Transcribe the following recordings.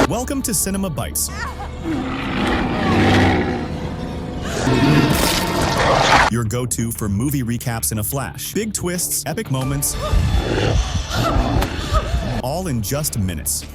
Welcome to Cinema Bites, your go-to for movie recaps in a flash. Big twists, epic moments, all in just minutes.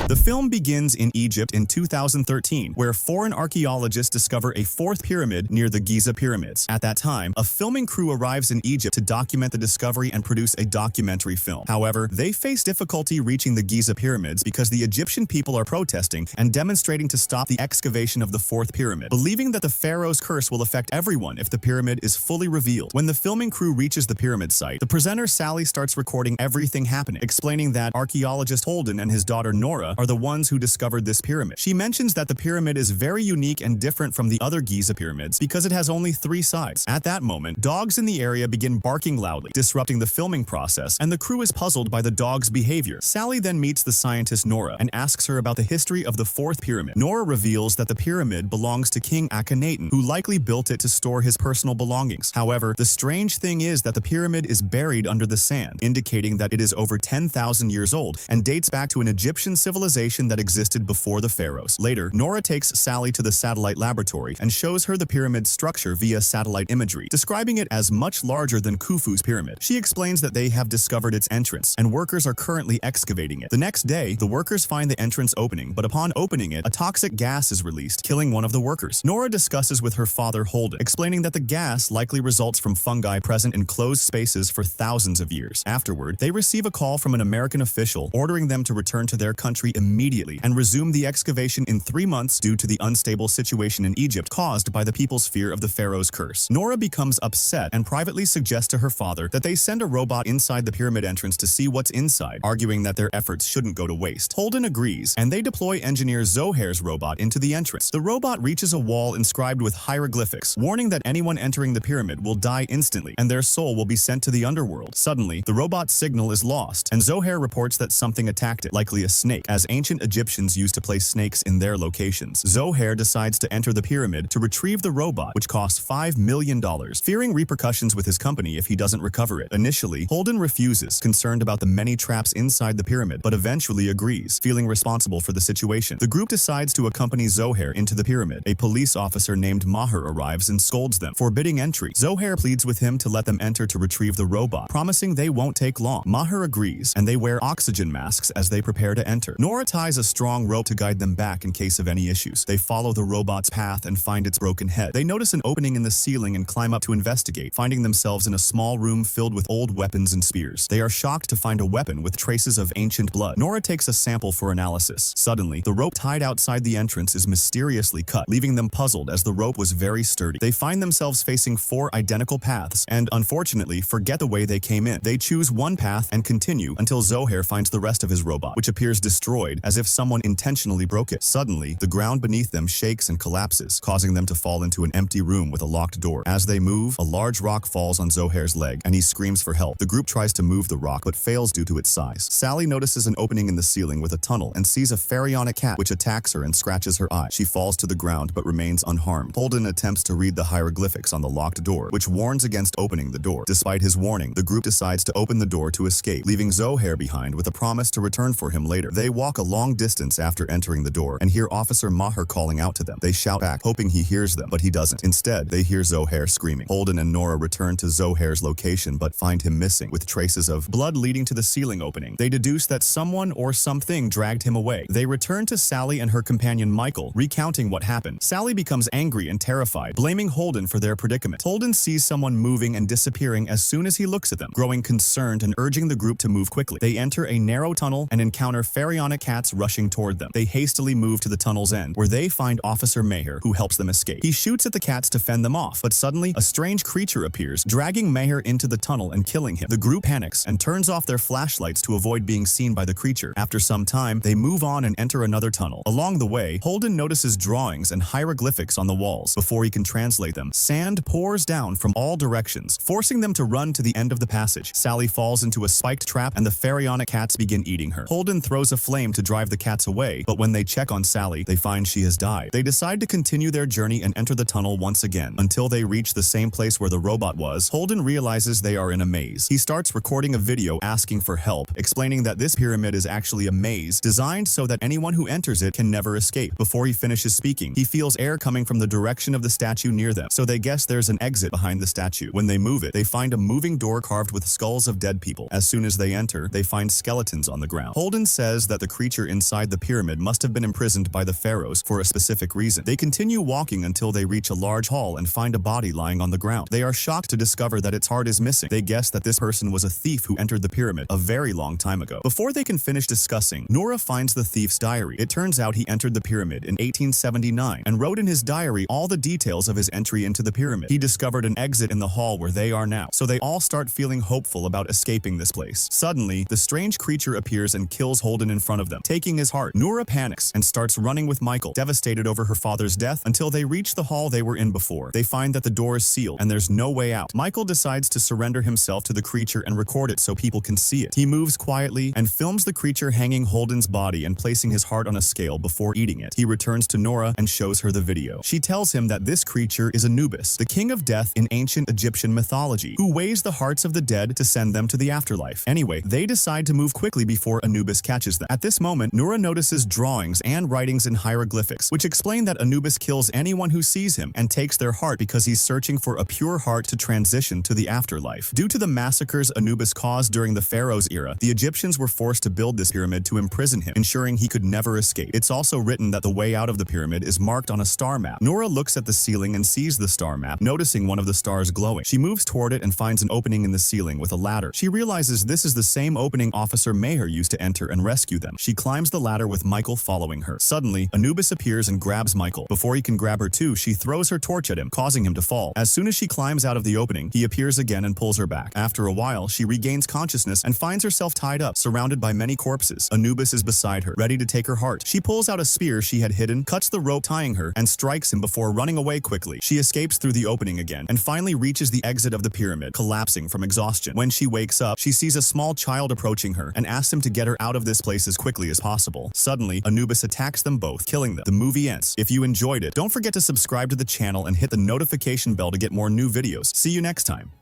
The film begins in Egypt in 2013, where foreign archaeologists discover a fourth pyramid near the Giza pyramids. At that time, a filming crew arrives in Egypt to document the discovery and produce a documentary film. However, they face difficulty reaching the Giza pyramids because the Egyptian people are protesting and demonstrating to stop the excavation of the fourth pyramid, believing that the pharaoh's curse will affect everyone if the pyramid is fully revealed. When the filming crew reaches the pyramid site, the presenter Sally starts recording everything happening, explaining that archaeologist Holden and his daughter Nora are the ones who discovered this pyramid. She mentions that the pyramid is very unique and different from the other Giza pyramids because it has only 3 sides. At that moment, dogs in the area begin barking loudly, disrupting the filming process, and the crew is puzzled by the dog's behavior. Sally then meets the scientist Nora and asks her about the history of the fourth pyramid. Nora reveals that the pyramid belongs to King Akhenaten, who likely built it to store his personal belongings. However, the strange thing is that the pyramid is buried under the sand, indicating that it is over 10,000 years old and dates back to an Egyptian civilization that existed before the pharaohs. Later, Nora takes Sally to the satellite laboratory and shows her the pyramid's structure via satellite imagery, describing it as much larger than Khufu's pyramid. She explains that they have discovered its entrance, and workers are currently excavating it. The next day, the workers find the entrance opening, but upon opening it, a toxic gas is released, killing one of the workers. Nora discusses with her father Holden, explaining that the gas likely results from fungi present in closed spaces for thousands of years. Afterward, they receive a call from an American official ordering them to return to their country immediately and resume the excavation in 3 months due to the unstable situation in Egypt caused by the people's fear of the pharaoh's curse. Nora becomes upset and privately suggests to her father that they send a robot inside the pyramid entrance to see what's inside, arguing that their efforts shouldn't go to waste. Holden agrees, and they deploy engineer Zohair's robot into the entrance. The robot reaches a wall inscribed with hieroglyphics, warning that anyone entering the pyramid will die instantly and their soul will be sent to the underworld. Suddenly, the robot's signal is lost, and Zohair reports that something attacked it, likely a snake, as ancient Egyptians used to place snakes in their locations. Zohair decides to enter the pyramid to retrieve the robot, which costs $5 million, fearing repercussions with his company if he doesn't recover it. Initially, Holden refuses, concerned about the many traps inside the pyramid, but eventually agrees, feeling responsible for the situation. The group decides to accompany Zohair into the pyramid. A police officer named Maher arrives and scolds them, forbidding entry. Zohair pleads with him to let them enter to retrieve the robot, promising they won't take long. Maher agrees, and they wear oxygen masks as they prepare to enter. Nora ties a strong rope to guide them back in case of any issues. They follow the robot's path and find its broken head. They notice an opening in the ceiling and climb up to investigate, finding themselves in a small room filled with old weapons and spears. They are shocked to find a weapon with traces of ancient blood. Nora takes a sample for analysis. Suddenly, the rope tied outside the entrance is mysteriously cut, leaving them puzzled as the rope was very sturdy. They find themselves facing 4 identical paths and, unfortunately, forget the way they came in. They choose one path and continue until Zohair finds the rest of his robot, which appears destroyed as if someone intentionally broke it. Suddenly, the ground beneath them shakes and collapses, causing them to fall into an empty room with a locked door. As they move, a large rock falls on Zohair's leg, and he screams for help. The group tries to move the rock, but fails due to its size. Sally notices an opening in the ceiling with a tunnel and sees a pharaonic cat which attacks her and scratches her eye. She falls to the ground but remains unharmed. Holden attempts to read the hieroglyphics on the locked door, which warns against opening the door. Despite his warning, the group decides to open the door to escape, leaving Zohair behind with a promise to return for him later. They walk a long distance after entering the door and hear Officer Maher calling out to them. They shout back, hoping he hears them, but he doesn't. Instead, they hear Zohair screaming. Holden and Nora return to Zohair's location but find him missing, with traces of blood leading to the ceiling opening. They deduce that someone or something dragged him away. They return to Sally and her companion Michael, recounting what happened. Sally becomes angry and terrified, blaming Holden for their predicament. Holden sees someone moving and disappearing as soon as he looks at them, growing concerned and urging the group to move quickly. They enter a narrow tunnel and encounter pharaonic cats rushing toward them. They hastily move to the tunnel's end, where they find Officer Maher, who helps them escape. He shoots at the cats to fend them off, but suddenly a strange creature appears, dragging Maher into the tunnel and killing him. The group panics and turns off their flashlights to avoid being seen by the creature. After some time, they move on and enter another tunnel. Along the way, Holden notices drawings and hieroglyphics on the walls. Before he can translate them, sand pours down from all directions, forcing them to run to the end of the passage. Sally falls into a spiked trap and the pharaonic cats begin eating her. Holden throws a flame him to drive the cats away, but when they check on Sally, they find she has died. They decide to continue their journey and enter the tunnel once again. Until they reach the same place where the robot was, Holden realizes they are in a maze. He starts recording a video asking for help, explaining that this pyramid is actually a maze designed so that anyone who enters it can never escape. Before he finishes speaking, he feels air coming from the direction of the statue near them, so they guess there's an exit behind the statue. When they move it, they find a moving door carved with skulls of dead people. As soon as they enter, they find skeletons on the ground. Holden says that the creature inside the pyramid must have been imprisoned by the pharaohs for a specific reason. They continue walking until they reach a large hall and find a body lying on the ground. They are shocked to discover that its heart is missing. They guess that this person was a thief who entered the pyramid a very long time ago. Before they can finish discussing, Nora finds the thief's diary. It turns out he entered the pyramid in 1879 and wrote in his diary all the details of his entry into the pyramid. He discovered an exit in the hall where they are now, so they all start feeling hopeful about escaping this place. Suddenly, the strange creature appears and kills Holden in front of them, taking his heart. Nora panics and starts running with Michael, devastated over her father's death, until they reach the hall they were in before. They find that the door is sealed and there's no way out. Michael decides to surrender himself to the creature and record it so people can see it. He moves quietly and films the creature hanging Holden's body and placing his heart on a scale before eating it. He returns to Nora and shows her the video. She tells him that this creature is Anubis, the king of death in ancient Egyptian mythology, who weighs the hearts of the dead to send them to the afterlife. Anyway, they decide to move quickly before Anubis catches them. At this moment, Nora notices drawings and writings in hieroglyphics, which explain that Anubis kills anyone who sees him and takes their heart because he's searching for a pure heart to transition to the afterlife. Due to the massacres Anubis caused during the pharaoh's era, the Egyptians were forced to build this pyramid to imprison him, ensuring he could never escape. It's also written that the way out of the pyramid is marked on a star map. Nora looks at the ceiling and sees the star map, noticing one of the stars glowing. She moves toward it and finds an opening in the ceiling with a ladder. She realizes this is the same opening Officer Maher used to enter and rescue them. She climbs the ladder with Michael following her. Suddenly, Anubis appears and grabs Michael. Before he can grab her too, she throws her torch at him, causing him to fall. As soon as she climbs out of the opening, he appears again and pulls her back. After a while, she regains consciousness and finds herself tied up, surrounded by many corpses. Anubis is beside her, ready to take her heart. She pulls out a spear she had hidden, cuts the rope tying her, and strikes him before running away quickly. She escapes through the opening again and finally reaches the exit of the pyramid, collapsing from exhaustion. When she wakes up, she sees a small child approaching her and asks him to get her out of this place as quickly as possible. Suddenly, Anubis attacks them both, killing them. The movie ends. If you enjoyed it, don't forget to subscribe to the channel and hit the notification bell to get more new videos. See you next time.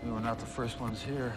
We were not the first ones here.